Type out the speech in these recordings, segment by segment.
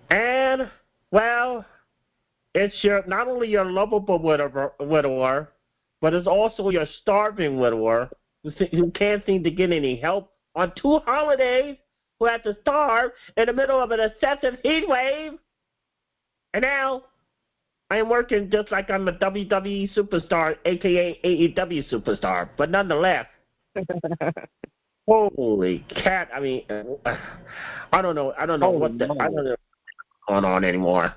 And, well, it's not only your lovable widower, but it's also your starving widower who can't seem to get any help on 2 holidays, who had to starve in the middle of an excessive heat wave. And now I am working just like I'm a WWE superstar, a.k.a. AEW superstar. But nonetheless, holy cat! I mean, I don't know what's going on anymore.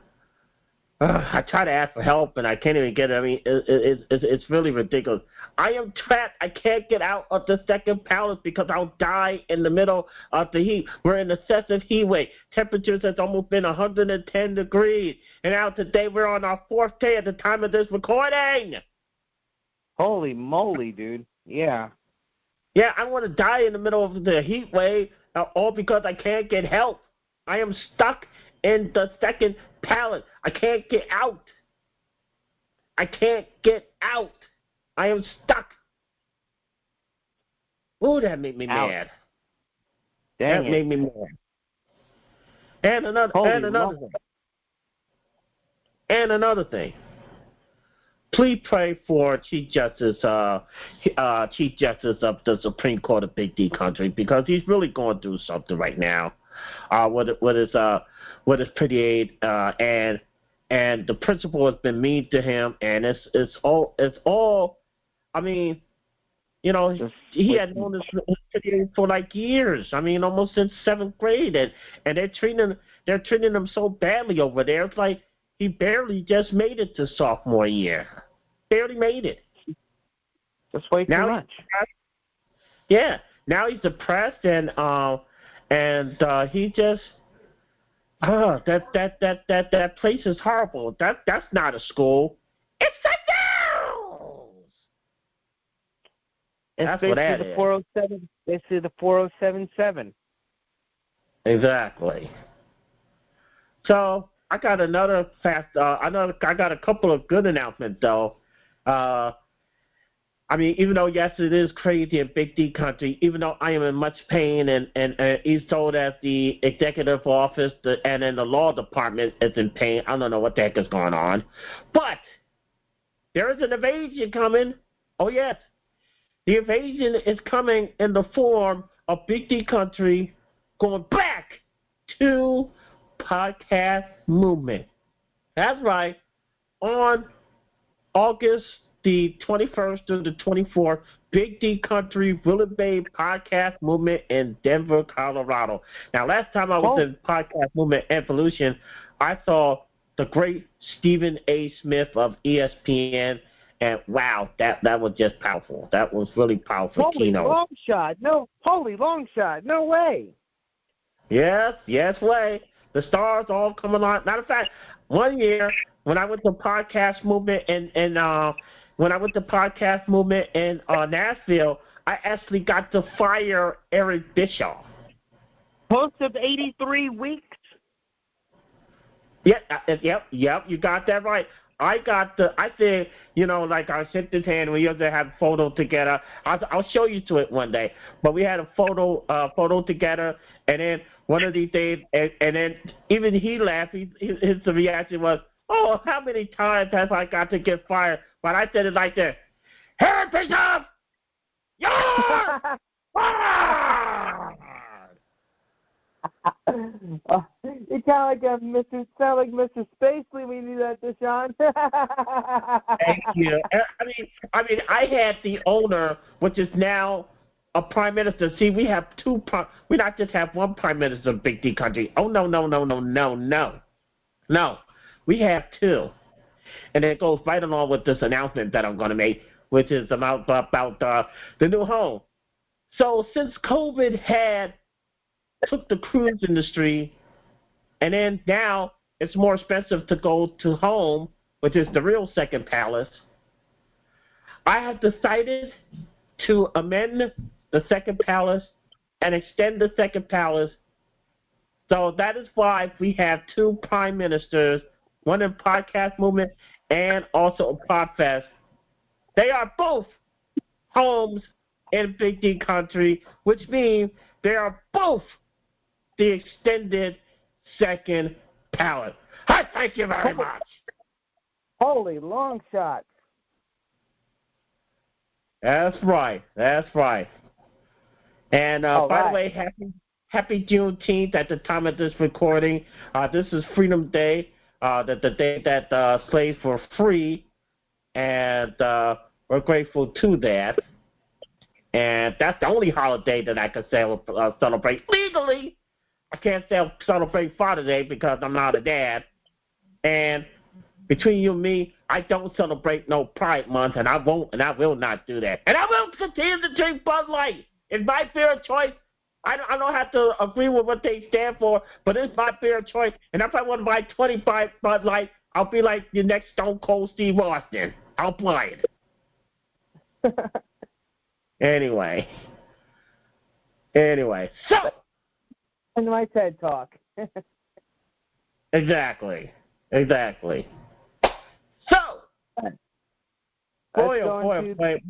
I try to ask for help and I can't even get it. I mean, it's really ridiculous. I am trapped. I can't get out of the second palace because I'll die in the middle of the heat. We're in excessive heat wave. Temperatures has almost been 110 degrees. And now today we're on our 4th day at the time of this recording. Holy moly, dude. Yeah. Yeah, I want to die in the middle of the heat wave, all because I can't get help. I am stuck in the second palace. I can't get out. I can't get out. I am stuck. Ooh, that made me mad. Dang that made me mad. And another thing. Please pray for Chief Justice of the Supreme Court of Big D Country, because he's really going through something right now. With his pretty aide, and the principal has been mean to him, and it's all. I mean, you know, he had known his pretty aide for like years. I mean, almost since 7th grade, and they're treating him so badly over there. It's like he barely just made it to sophomore year. Barely made it. That's way too much. Yeah. Now he's depressed, and he just. Oh, that place is horrible. That's not a school. It's a house. That's what that is. The 407. Basically, the 4077. Exactly. So I got another I got a couple of good announcements though. I mean, even though, yes, it is crazy in Big D Country, even though I am in much pain, and he's told that the executive office and then the law department is in pain. I don't know what the heck is going on. But there is an invasion coming. Oh, yes. The invasion is coming in the form of Big D Country going back to podcast movement. That's right. On August the 21st to the 24th, Big D Country will invade podcast movement in Denver, Colorado. Now, last time I was in podcast movement evolution, I saw the great Stephen A. Smith of ESPN, and wow, that was just powerful. That was really powerful. Holy long shot. No way. Yes, way. The stars all coming on. Matter of fact, one year when I went to podcast movement in Nashville, I actually got to fire Eric Bischoff. Post of 83 weeks? Yep, you got that right. I said, you know, like I shook his hand, we used to have photos together. I'll show you to it one day. But we had a photo together, and then one of these days, and then even he laughed. His reaction was, oh, how many times have I got to get fired? But I said it like this: Harry Bishop, you're fired! You sound like Mr. Spacely when you do that, Deshaun. Thank you. I mean, I had the owner, which is now a prime minister. See, we have we not just have one prime minister of Big D Country. Oh, no. No, we have two. And it goes right along with this announcement that I'm going to make, which is about the new home. So since COVID took the cruise industry, and then now it's more expensive to go to home, which is the real second palace, I have decided to amend the second palace and extend the second palace. So that is why we have two prime ministers, one in podcast movement and also a Podfest. They are both homes in Big D Country, which means they are both the extended second palate. I thank you very much. Holy long shots. That's right. That's right. And by the way, happy Juneteenth at the time of this recording. This is Freedom Day, the day that slaves were free, and we're grateful to that. And that's the only holiday that I can celebrate legally. I can't celebrate Father's Day because I'm not a dad. And between you and me, I don't celebrate no Pride Month, and I won't, and I will not do that. And I will continue to drink Bud Light. It's my beer of choice. I don't have to agree with what they stand for, but it's my beer of choice. And if I want to buy 25 Bud Light, I'll be like the next Stone Cold Steve Austin. I'll buy it. Anyway, so. And my TED Talk. Exactly. So, boy,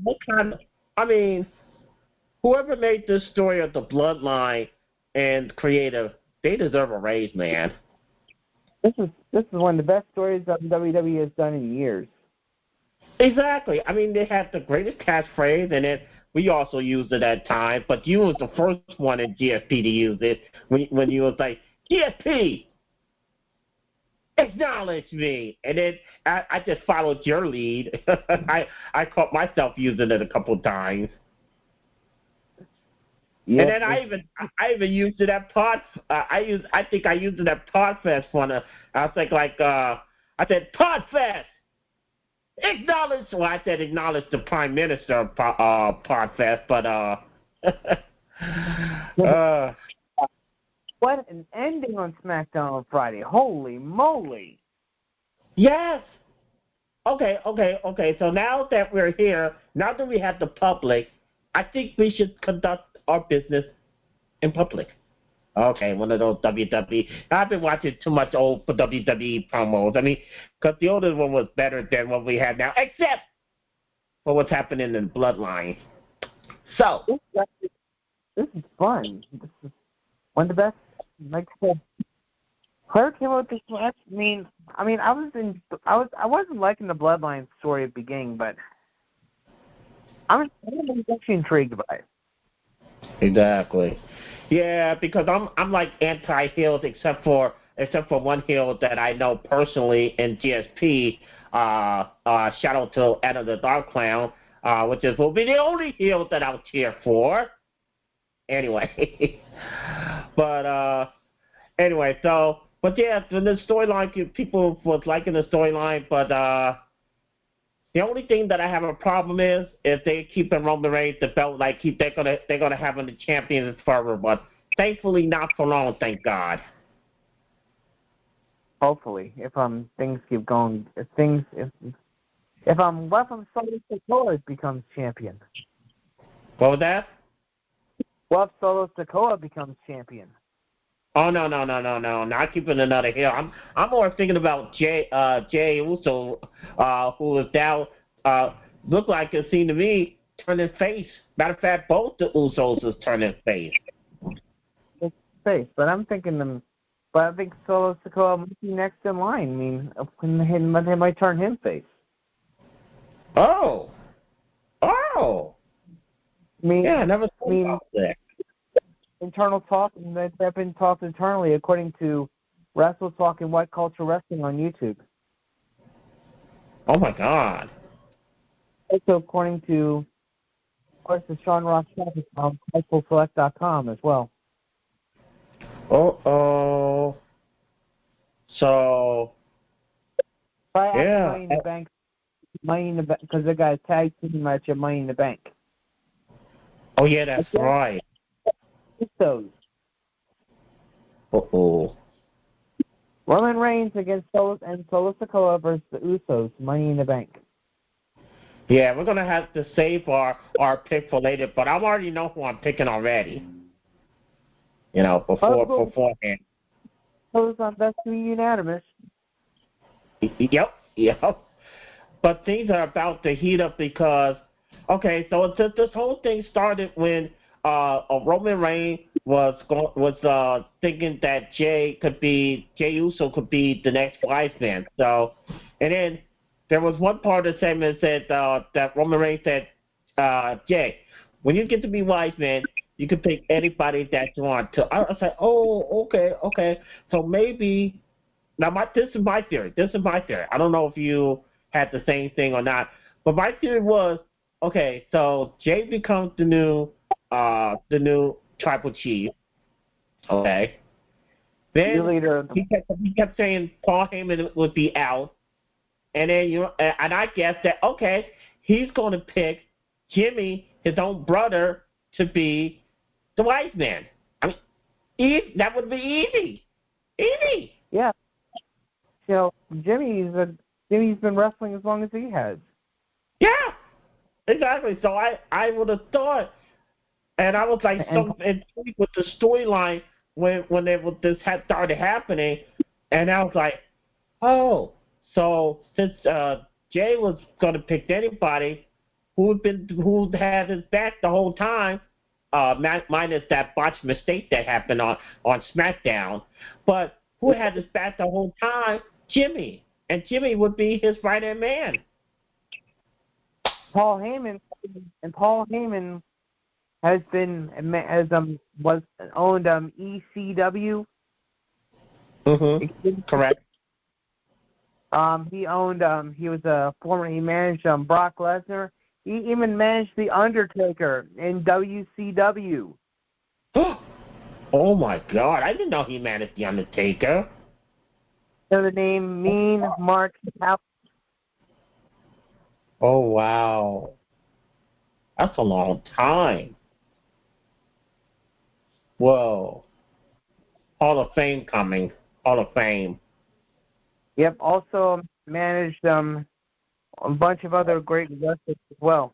what kind of, I mean, whoever made this story of the bloodline and creative, they deserve a raise, man. This is one of the best stories that WWE has done in years. Exactly. I mean, they had the greatest catchphrase, and then we also used it at times, but you was the first one in GSP to use it when you was like, GSP, acknowledge me. And then I just followed your lead. I caught myself using it a couple times. Yes. And then I even used it at Pod. I think I used it at Podfest one. I was like I said Podfest. Acknowledge. Well, I said acknowledge the Prime Minister of Podfest, but what an ending on SmackDown on Friday! Holy moly! Yes. Okay. So now that we're here, now that we have the public, I think we should conduct our business in public. Okay, one of those WWE. I've been watching too much old WWE promos. I mean, because the older one was better than what we have now, except for what's happening in Bloodline. So. This is fun. This is one of the best. Like I said, Claire came out with this match. I mean, I wasn't liking the Bloodline story at the beginning, but I'm actually intrigued by it. Exactly. Yeah, because I'm like anti-heels except for one heel that I know personally in GSP. Shout out to Anna the Dark Clown, which will be the only heel that I'll cheer for. Anyway, but yeah, the storyline, people was liking the storyline, but the only thing that I have a problem is if they keep in Roman Reigns the belt, they're gonna have him the champion forever, but thankfully not for long, thank God. Hopefully, if things keep going, if Solo Sikoa becomes champion. What was that? What if Solo Sikoa becomes champion? Oh no! Not keeping another heel. I'm more thinking about Jay Uso, who is now look like it seemed to me turning face. Matter of fact, both the Usos is turning face. It's face, but I think Solo Sikoa might be next in line. I mean, they might turn him face. Oh. I mean, yeah, I never thought about that. Internal talk, and they've been talked internally according to Wrestle Talk and White Culture Wrestling on YouTube. Oh my God! Also, according to, of course, the Sean Ross Traffic on FightfulSelect.com as well. So. Yeah. Money in the Bank, because they got a tag team match at Money in the Bank. Oh yeah, that's right. Usos. Roman Reigns against Solo Sikoa versus the Usos, Money in the Bank. Yeah, we're gonna have to save our pick for later, but I already know who I'm picking already. You know, beforehand. That's unanimous. Yep. But things are about to heat up because, okay, so this whole thing started when Roman Reigns was thinking that Jay Uso could be the next wiseman. So, and then there was one part of the segment that said that Roman Reigns said, Jay, when you get to be wiseman, you can pick anybody that you want to. I was like, oh, okay. So maybe now this is my theory. I don't know if you had the same thing or not, but my theory was, okay, so Jay becomes the new tribal chief. Okay. Then he kept saying Paul Heyman would be out, and then and I guess that okay, he's going to pick Jimmy, his own brother, to be the wise man. I mean, that would be easy. Yeah. So Jimmy's been wrestling as long as he has. Yeah, exactly. So I would have thought. And I was like so intrigued with the storyline when this had started happening, and I was like, oh, so since Jay was going to pick anybody who had his back the whole time, minus that botched mistake that happened on SmackDown, but who had his back the whole time? Jimmy, and Jimmy would be his right-hand man. Paul Heyman was owned ECW. Mm-hmm. Correct. He managed Brock Lesnar. He even managed The Undertaker in WCW. Oh my God! I didn't know he managed The Undertaker. So the name Mean Mark House. Oh wow, that's a long time. Whoa. Hall of Fame coming. Hall of Fame. Yep, also managed a bunch of other great wrestlers as well.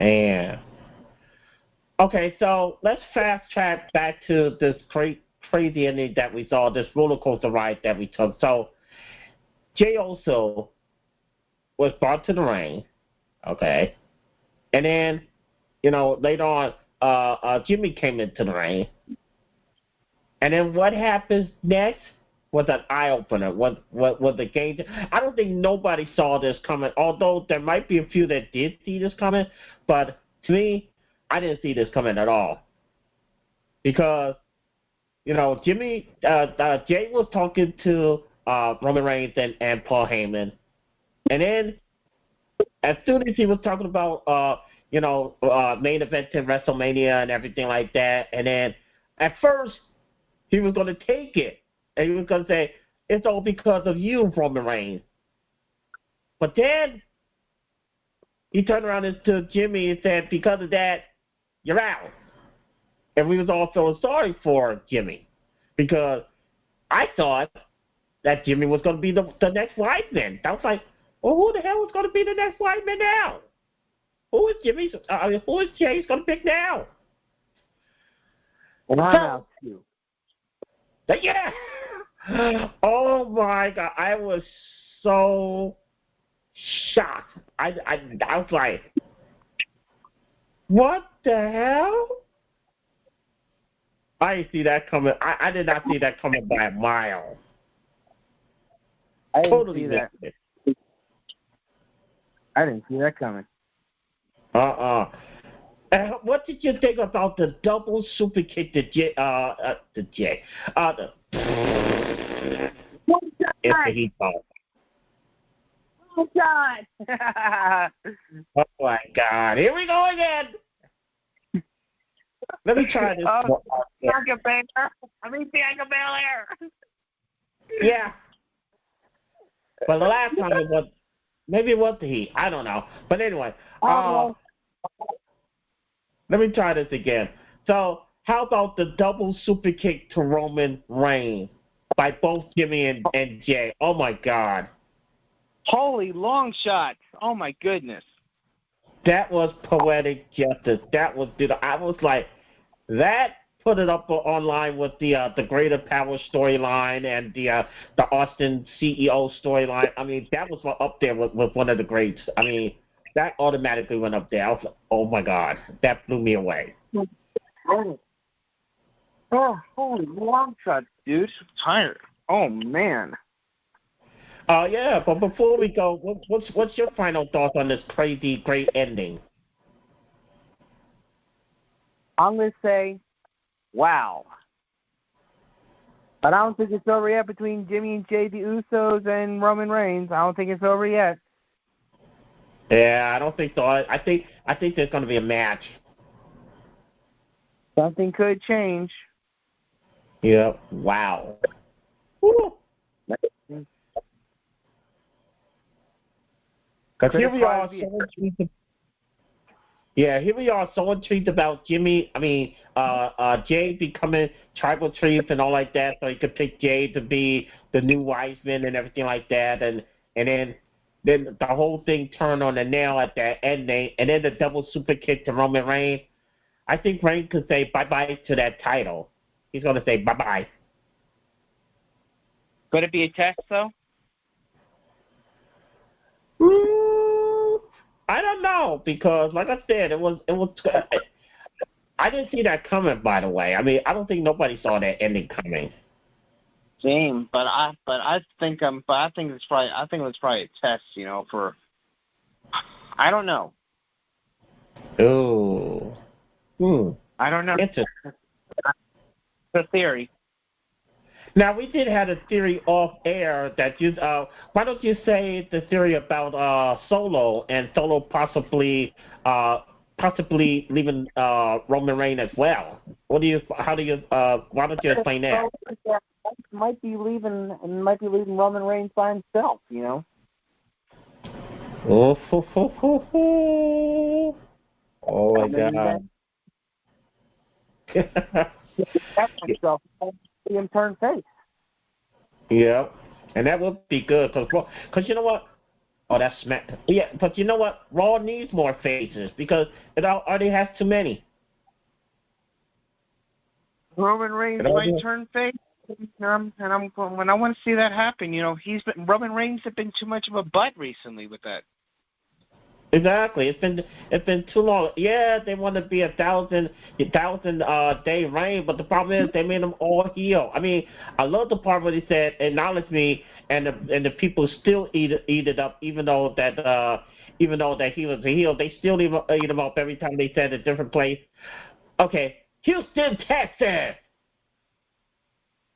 Yeah. Okay, so let's fast track back to this crazy ending that we saw, this roller coaster ride that we took. So Jay Uso was brought to the ring, okay, and then later on, Jimmy came into the ring, and then what happens next was an eye opener. Was the game? I don't think nobody saw this coming. Although there might be a few that did see this coming, but to me, I didn't see this coming at all. Because Jay was talking to Roman Reigns and Paul Heyman, and then as soon as he was talking about main event in WrestleMania and everything like that. And then at first he was going to take it. And he was going to say, it's all because of you, Roman Reigns. But then he turned around to Jimmy and said, because of that, you're out. And we was all feeling sorry for Jimmy. Because I thought that Jimmy was going to be the next wiseman. I was like, well, who the hell is going to be the next wiseman now? Who is Jay's going to pick now? Well, I'm out too. Yeah. Oh my God! I was so shocked. I was like, what the hell? I didn't see that coming. I did not see that coming by a mile. I totally missed it. I didn't see that coming. What did you think about the double super kick to Jay? It's the heat ball. Oh God! Oh my God! Here we go again. Let me try this. Bianca Belair. Yeah. But the last time it was, maybe it was the Heat. I don't know. But anyway, let me try this again. So, how about the double super kick to Roman Reigns by both Jimmy and Jay? Oh my God! Holy long shots! Oh my goodness! That was poetic justice. That was, I was like, that put it up online with the Greater Power storyline and the Austin CEO storyline. I mean, that was up there with one of the greats. I mean, that automatically went up there. I was like, oh my God, that blew me away. Oh, holy long shot, dude. I'm tired. Oh, man. Yeah, but before we go, what's your final thoughts on this crazy great ending? I'm going to say, wow. But I don't think it's over yet between Jimmy and Jay, the Usos, and Roman Reigns. I don't think it's over yet. Yeah, I don't think so. I think there's going to be a match. Something could change. Yeah. Wow. Woo. Because here we are, so intrigued. Yeah, here we are, so intrigued about Jimmy. I mean, Jay becoming tribal chief and all like that, so he could pick Jay to be the new wiseman and everything like that, and then the whole thing turned on the nail at the ending, and then the double super kick to Roman Reigns. I think Reigns could say bye-bye to that title. He's going to say bye-bye. Could it be a test, though? I don't know, because like I said, it was. I didn't see that coming, by the way. I mean, I don't think nobody saw that ending coming. Same, but I think it's probably a test, for I don't know. Ooh. I don't know. It's a theory. Now, we did have a theory off air that you. Why don't you say the theory about Solo and Solo possibly leaving Roman Reigns as well? Why don't you explain that? Might be leaving Roman Reigns by himself. Oh my God. Himself. See him turn face. Yeah, and that would be good because you know what? Oh, that's smack. Yeah, but you know what? Raw needs more faces because it already has too many. Roman Reigns might turn face, when I want to see that happen. Roman Reigns has been too much of a butt recently with that. Exactly. It's been too long. Yeah, they want to be a thousand day reign, but the problem is they made them all heel. I mean, I love the part where he said, "Acknowledge me," and the people still eat it up, even though that he was a heel, they still eat him up every time they said a different place. Okay, Houston, Texas,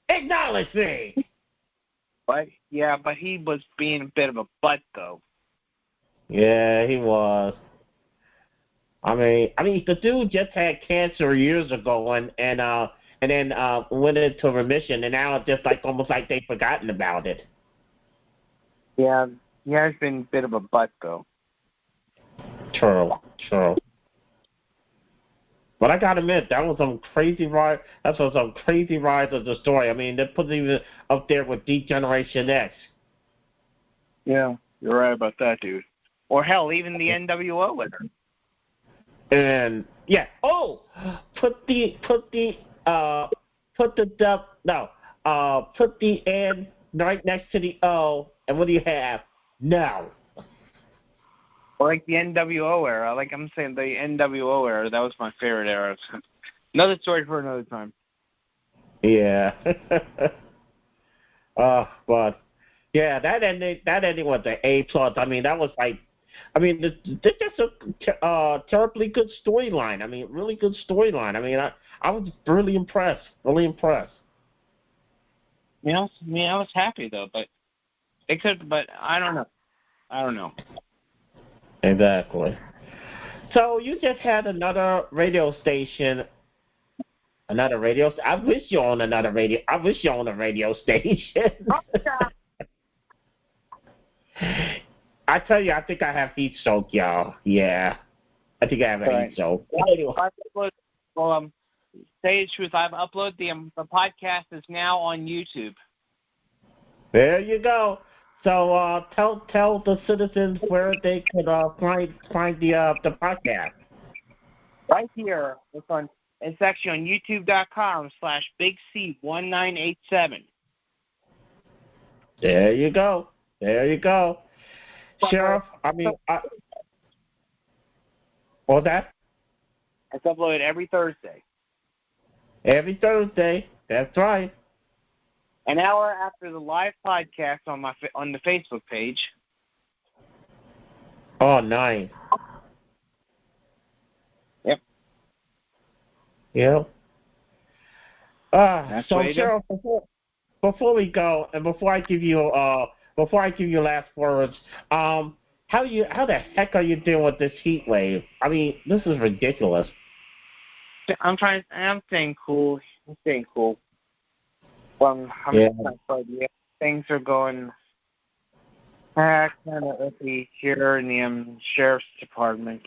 acknowledge me. But he was being a bit of a butt though. Yeah, he was. I mean, the dude just had cancer years ago, and then went into remission, and now it's just almost like they've forgotten about it. Yeah, he has been a bit of a butt though. True. But I gotta admit, that was some crazy ride. That's some crazy rides of the story. I mean, they put it even up there with D-Generation X. Yeah, you're right about that, dude. Or hell, even the NWO winner. And yeah, put the N right next to the O, and what do you have? No. Like the NWO era, like I'm saying, the NWO era, that was my favorite era. Another story for another time. Yeah. But yeah, that ending was an A+. I mean, that was this just a terribly good storyline. I mean, really good storyline. I mean, I was really impressed. Really impressed. I was happy though, but I don't know. Exactly. So you just had another radio station. I wish you owned another radio. I wish you owned a radio station. I tell you, I think I have heat stroke, y'all. Yeah, I think I have a heat stroke. Well, say the truth. I've uploaded the podcast is now on YouTube. There you go. So tell the citizens where they could find the podcast. Right here, it's actually on YouTube.com/BigC1987. There you go. Sheriff, what was that? It's uploaded every Thursday. Every Thursday. That's right. An hour after the live podcast on the Facebook page. Oh, nice. Yep. Yep. So Cheryl, before we go, and before I give you last words, how the heck are you dealing with this heat wave? I mean, this is ridiculous. I'm staying cool. Well, things are going kind of iffy here in the sheriff's department.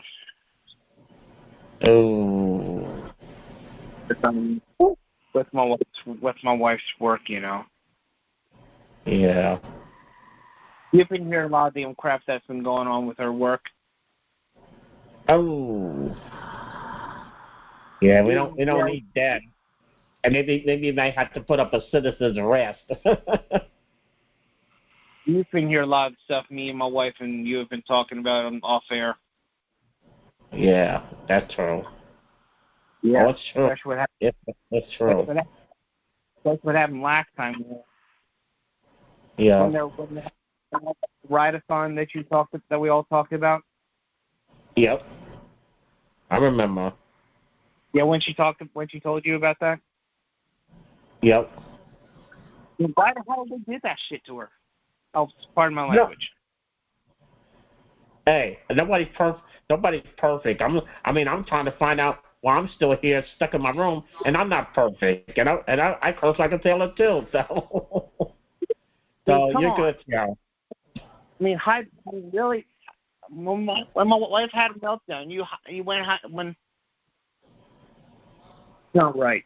Oh. With my wife's work, you know. Yeah. You've been hearing a lot of the crap that's been going on with her work. Oh. Yeah, we don't need that. And maybe you might have to put up a citizen's arrest. You've been hearing a lot of stuff me and my wife and you have been talking about off air. Yeah, that's true. Yeah, oh, it's true. That's what happened. Yes, that's true. That's what happened last time. Yeah. When there ride-a-thon that we all talked about. Yep. I remember. Yeah, when she told you about that. Yep. Why the hell they did that shit to her? Oh, pardon my language. No. Hey, nobody's perfect. I'm trying to find out why I'm still here, stuck in my room, and I'm not perfect. And I curse like a sailor too. So you're good, Cheryl. I mean, really, when my wife had a meltdown, you went when. Not right.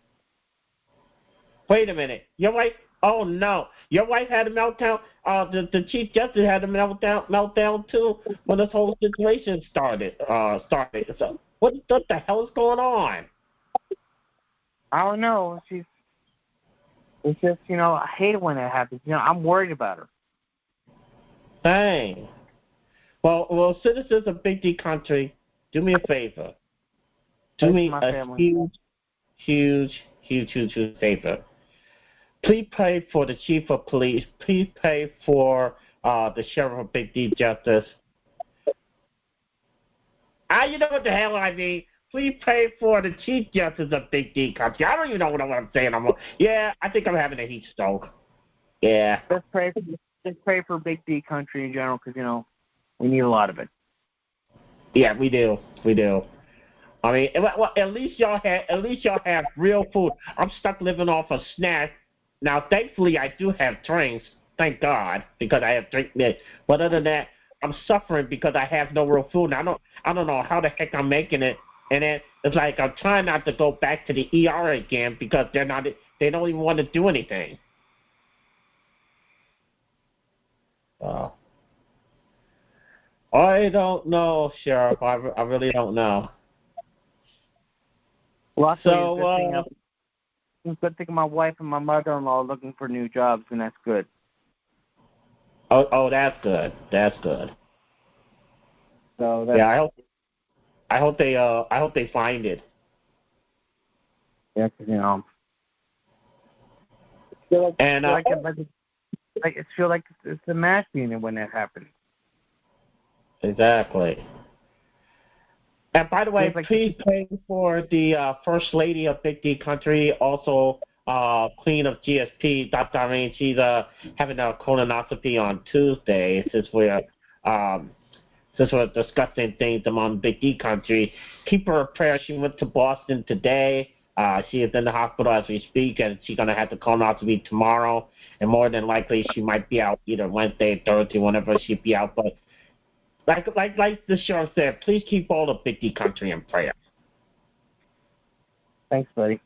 Wait a minute. Your wife? Oh no, your wife had a meltdown. The Chief Justice had a meltdown too when this whole situation started. So what the hell is going on? I don't know. It's just, I hate it when that happens. I'm worried about her. Dang. Well, citizens of Big D Country, do me a favor. Do me a huge favor. Please pray for the Chief of Police. Please pray for the Sheriff of Big D Justice. You know what the hell I mean. Please pray for the Chief Justice of Big D Country. I don't even know what I'm saying. I think I'm having a heat stroke. Yeah. Let's pray for Big D Country in general because, we need a lot of it. Yeah, we do. I mean, well, at least y'all have real food. I'm stuck living off of snacks. Now, thankfully, I do have drinks. Thank God, because I have drink mix. But other than that, I'm suffering because I have no real food. And I don't know how the heck I'm making it. And it's like I'm trying not to go back to the ER again because they don't even want to do anything. I don't know, Sheriff. I really don't know. Well, good thing my wife and my mother-in-law are looking for new jobs, and that's good. Oh, that's good. That's good. So I hope they find it. Yeah, because it feels like it's a mass unit when that happens. Exactly. And by the way, please pray for the First Lady of Big D Country, also Queen of GSP, Dr. Irene. She's having a colonoscopy on Tuesday since we're discussing things among Big D Country. Keep her in prayer. She went to Boston today. She is in the hospital as we speak, and she's going to have the colonoscopy tomorrow. And more than likely, she might be out either Wednesday, Thursday, whenever she'll be out. But like the sheriff said, please keep all of Big D Country in prayer. Thanks, buddy.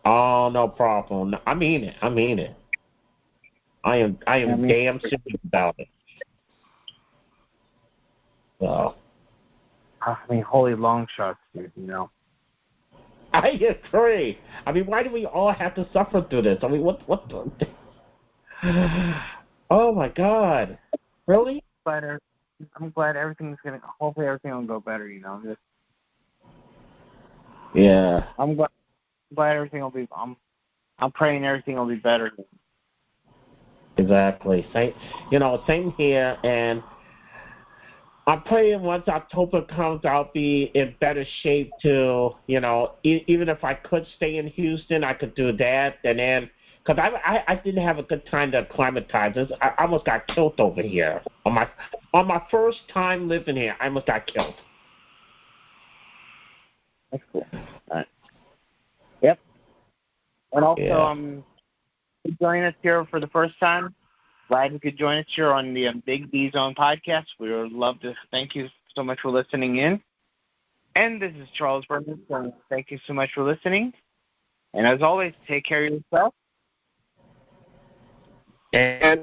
Oh, no problem. I mean it. I am damn serious about it. So. Holy long shots, dude. I agree. Why do we all have to suffer through this? What the? Oh my God! Really? I'm glad hopefully everything will go better. Yeah. I'm glad glad everything will be. I'm praying everything will be better. Exactly. Same here, and I'm praying once October comes, I'll be in better shape to, even if I could stay in Houston, I could do that, and then, because I didn't have a good time to acclimatize. I almost got killed over here. On my first time living here, I almost got killed. That's cool. All right. Yep. And also, joining us here for the first time. Glad you could join us here on the Big D Zone podcast. We would love to thank you so much for listening in. And this is Charles Burnett, so thank you so much for listening. And as always, take care of yourself. And